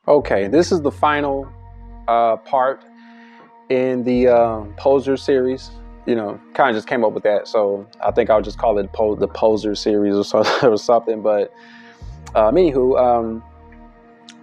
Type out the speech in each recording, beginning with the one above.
Okay, this is the final part in the poser series. Kind of just came up with that, so I think I'll just call it the poser series or something. But anywho,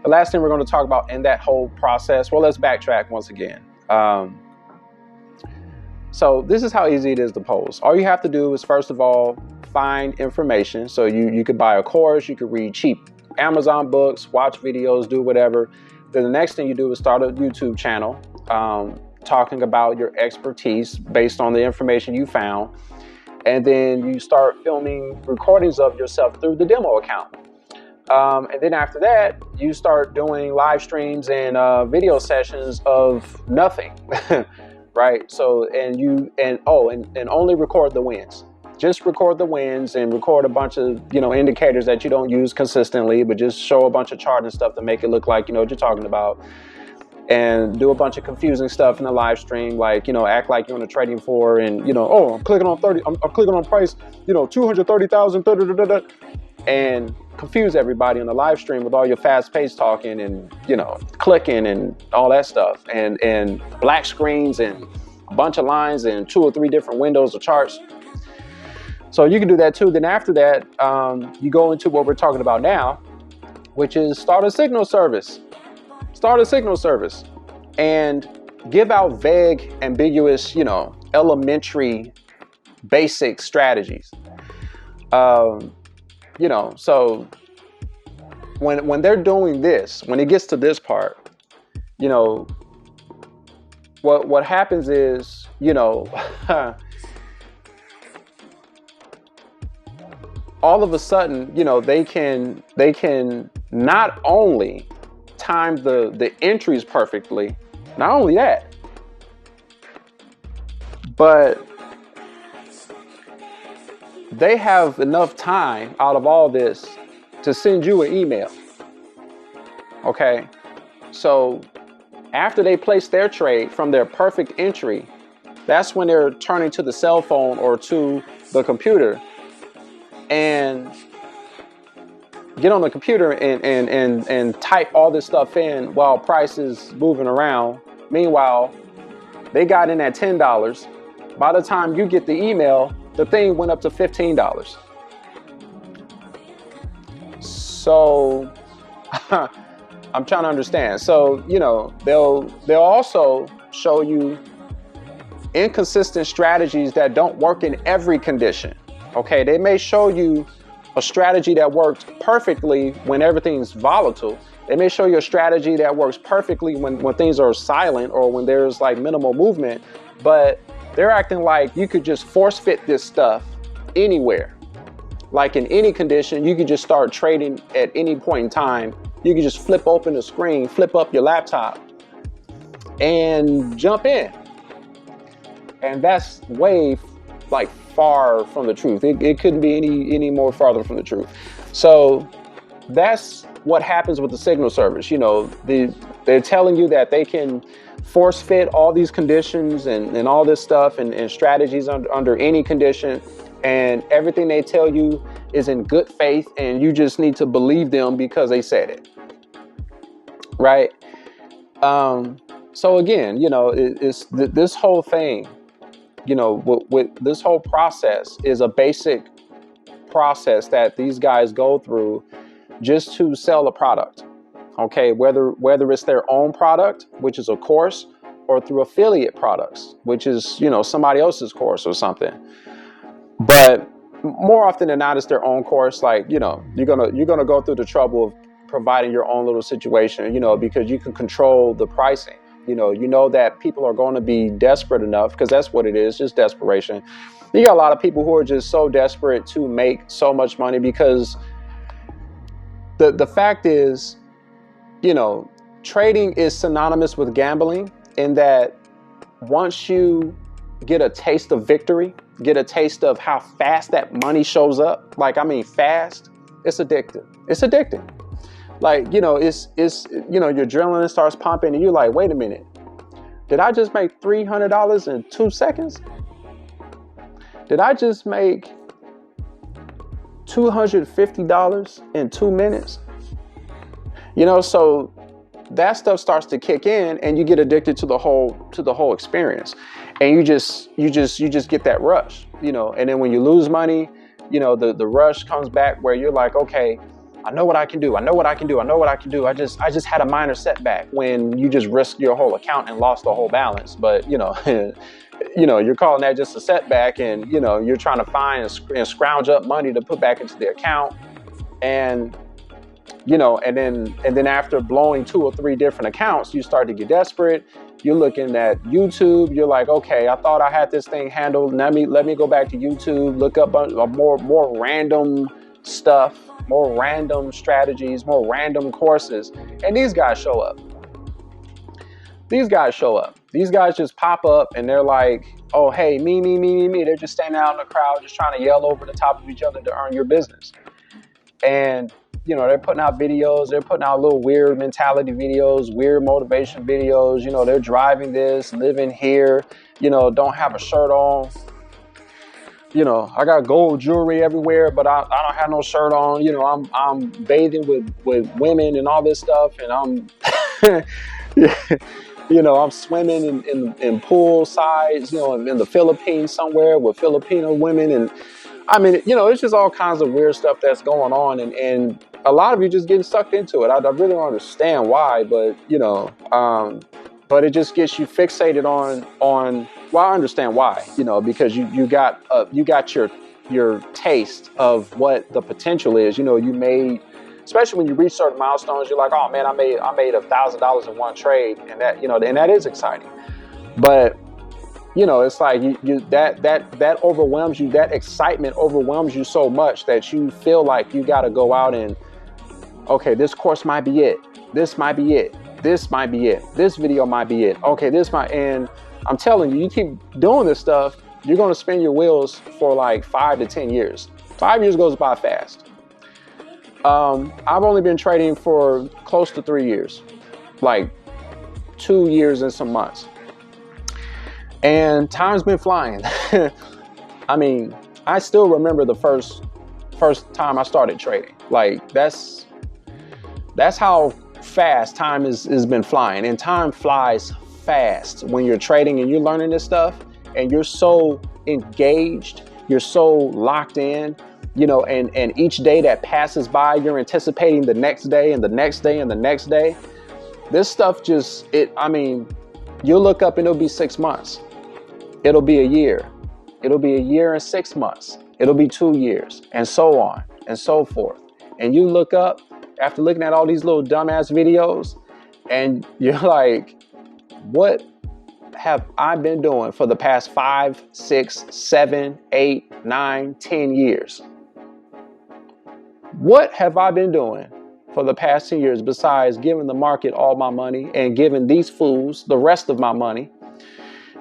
the last thing we're going to talk about in that whole process. Well, let's backtrack once again. So this is how easy it is to pose. All you have to do is, first of all, find information. So you could buy a course, you could read cheap Amazon books, watch videos, do whatever. Then the next thing you do is start a YouTube channel, talking about your expertise based on the information you found. And then you start filming recordings of yourself through the demo account. And then after that, you start doing live streams and video sessions of nothing. Right. So and only record the wins. Just record the wins and record a bunch of, indicators that you don't use consistently, but just show a bunch of chart and stuff to make it look like you know what you're talking about. And do a bunch of confusing stuff in the live stream, like, act like you're on a trading floor and, I'm clicking on 30, I'm clicking on price, 230,000, and confuse everybody on the live stream with all your fast paced talking and, clicking and all that stuff and black screens and a bunch of lines and 2 or 3 different windows of charts. So you can do that too. Then after that, you go into what we're talking about now, which is start a signal service. Start a signal service and give out vague, ambiguous, elementary, basic strategies. So when they're doing this, when it gets to this part, what happens is, all of a sudden, they can not only time the entries perfectly, not only that, but they have enough time out of all this to send you an email. Okay, so after they place their trade from their perfect entry, that's when they're turning to the cell phone or to the computer and get on the computer and type all this stuff in while price is moving around. Meanwhile, they got in at $10. By the time you get the email, the thing went up to $15. So I'm trying to understand. So, they'll also show you inconsistent strategies that don't work in every condition. Okay, they may show you a strategy that works perfectly when everything's volatile. They may show you a strategy that works perfectly when things are silent or when there's like minimal movement, but they're acting like you could just force fit this stuff anywhere. Like in any condition, you could just start trading at any point in time. You could just flip open the screen, flip up your laptop and jump in. And that's way far from the truth. It couldn't be any more farther from the truth. So that's what happens with the signal service. They're telling you that they can force fit all these conditions and all this stuff and strategies under any condition, and everything they tell you is in good faith, and you just need to believe them because they said it, right? So again, it's this whole thing, with this whole process is a basic process that these guys go through just to sell a product. Okay, whether it's their own product, which is a course, or through affiliate products, which is, somebody else's course or something. But more often than not, it's their own course. Like, you're gonna go through the trouble of providing your own little situation, because you can control the pricing. You know that people are going to be desperate enough, because that's what it is, just desperation. You got a lot of people who are just so desperate to make so much money, because the fact is, trading is synonymous with gambling, in that once you get a taste of victory, get a taste of how fast that money shows up, fast, it's addictive. It's addicting. It's your adrenaline starts pumping and you're like, wait a minute, did I just make $300 in 2 seconds? Did I just make $250 in 2 minutes? So that stuff starts to kick in, and you get addicted to the whole experience, and you just get that rush, you know. And then when you lose money, you know, the rush comes back where you're like, okay, I know what I can do. I know what I can do. I know what I can do. I just had a minor setback, when you just risked your whole account and lost the whole balance. But, you know, you know, you're calling that just a setback, and, you know, you're trying to find and scrounge up money to put back into the account. And, you know, and then after blowing 2 or 3 different accounts, you start to get desperate. You're looking at YouTube. You're like, okay, I thought I had this thing handled. Let me go back to YouTube, look up more random stuff, more random strategies, more random courses. And these guys show up. These guys just pop up, and they're like, oh, hey, me. They're just standing out in the crowd, just trying to yell over the top of each other to earn your business. And, you know, they're putting out videos. They're putting out little weird mentality videos, weird motivation videos. You know, they're driving this, living here, you know, don't have a shirt on. You know, I got gold jewelry everywhere, but I don't have no shirt on. You know, I'm bathing with women and all this stuff. And I'm, you know, I'm swimming in pool sides, you know, in the Philippines somewhere with Filipino women. And I mean, you know, it's just all kinds of weird stuff that's going on. And a lot of you just getting sucked into it. I really don't understand why, but, you know, but it just gets you fixated on, well, I understand why, you know, because you got your taste of what the potential is. You know, you made, especially when you reach certain milestones, you're like, oh man, I made $1,000 in one trade. And that, you know, and that is exciting. But, you know, it's like that overwhelms you. That excitement overwhelms you so much that you feel like you got to go out and, okay, this course might be it. This might be it. This might be it. This video might be it. Okay, and I'm telling you, you keep doing this stuff, you're going to spin your wheels for like 5 to 10 years. 5 years goes by fast. I've only been trading for close to 3 years, like 2 years and some months. And time's been flying. I mean, I still remember the first time I started trading. Like that's how fast time has been flying. And time flies fast when you're trading and you're learning this stuff, and you're so engaged, you're so locked in, you know, and each day that passes by, you're anticipating the next day and the next day and the next day. This stuff I mean, you'll look up and it'll be 6 months. It'll be a year. It'll be a year and 6 months. It'll be 2 years, and so on and so forth. And you look up after looking at all these little dumbass videos, and you're like, what have I been doing for the past 5, 6, 7, 8, 9, 10 years? What have I been doing for the past 10 years besides giving the market all my money and giving these fools the rest of my money?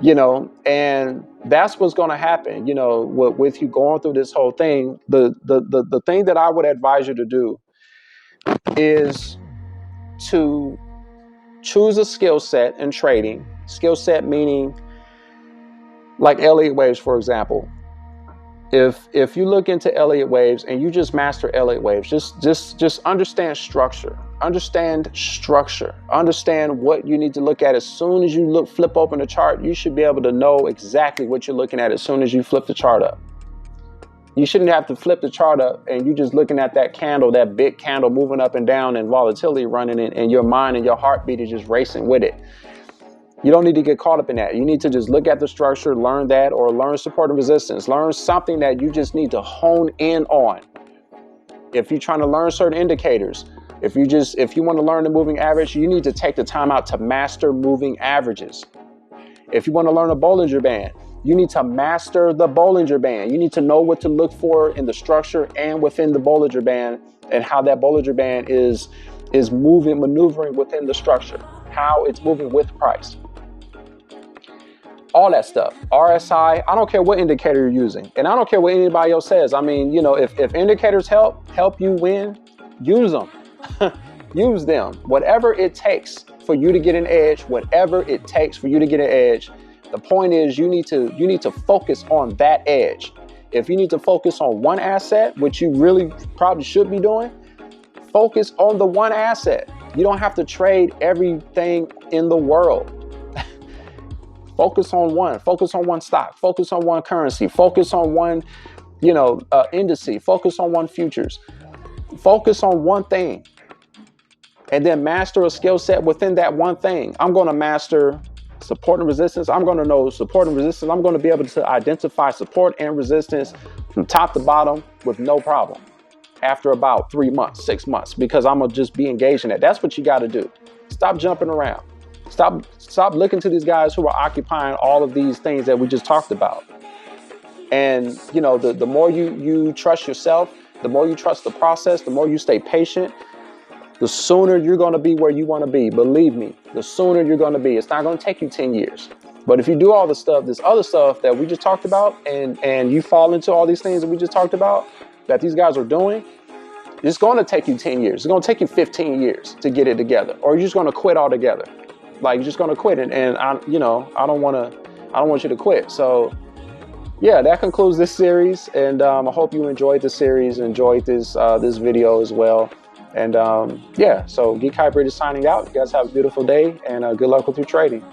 You know, and that's what's going to happen, you know, with you going through this whole thing. The thing that I would advise you to do is to choose a skill set in trading. Skill set meaning like Elliott waves, for example. If you look into Elliott waves and you just master Elliott waves, just understand structure. Understand what you need to look at. As soon as you flip open the chart, you should be able to know exactly what you're looking at as soon as you flip the chart up. You shouldn't have to flip the chart up and you just looking at that candle, that big candle moving up and down and volatility running and your mind and your heartbeat is just racing with it. You don't need to get caught up in that. You need to just look at the structure, learn that, or learn support and resistance. Learn something that you just need to hone in on. If you're trying to learn certain indicators, if you want to learn the moving average, you need to take the time out to master moving averages. If you want to learn a Bollinger Band, you need to master the Bollinger Band. You need to know what to look for in the structure and within the Bollinger Band, and how that Bollinger Band is maneuvering within the structure, how it's moving with price. All that stuff. RSI, I don't care what indicator you're using. And I don't care what anybody else says. I mean, you know, if indicators help you win, use them. Use them. Whatever it takes for you to get an edge, whatever it takes for you to get an edge. The point is you need to focus on that edge. If you need to focus on one asset, which you really probably should be doing, focus on the one asset. You don't have to trade everything in the world. Focus on one stock, focus on one currency, focus on one, indice, focus on one futures, focus on one thing, and then master a skill set within that one thing. I'm going to master support and resistance. I'm going to know support and resistance. I'm going to be able to identify support and resistance from top to bottom with no problem after about 3 months, 6 months, because I'm going to just be engaged in that. That's what you got to do. Stop jumping around. Stop looking to these guys who are occupying all of these things that we just talked about. And, the more you trust yourself, the more you trust the process, the more you stay patient, the sooner you're going to be where you want to be. Believe me, the sooner you're going to be. It's not going to take you 10 years. But if you do all this other stuff that we just talked about, and you fall into all these things that we just talked about, that these guys are doing, it's going to take you 10 years. It's going to take you 15 years to get it together. Or you're just going to quit altogether. Like, you're just going to quit. And I don't want you to quit. So yeah, that concludes this series. And I hope you enjoyed the series, enjoyed this video as well. And so Geek Hybrid is signing out. You guys have a beautiful day, and good luck with your trading.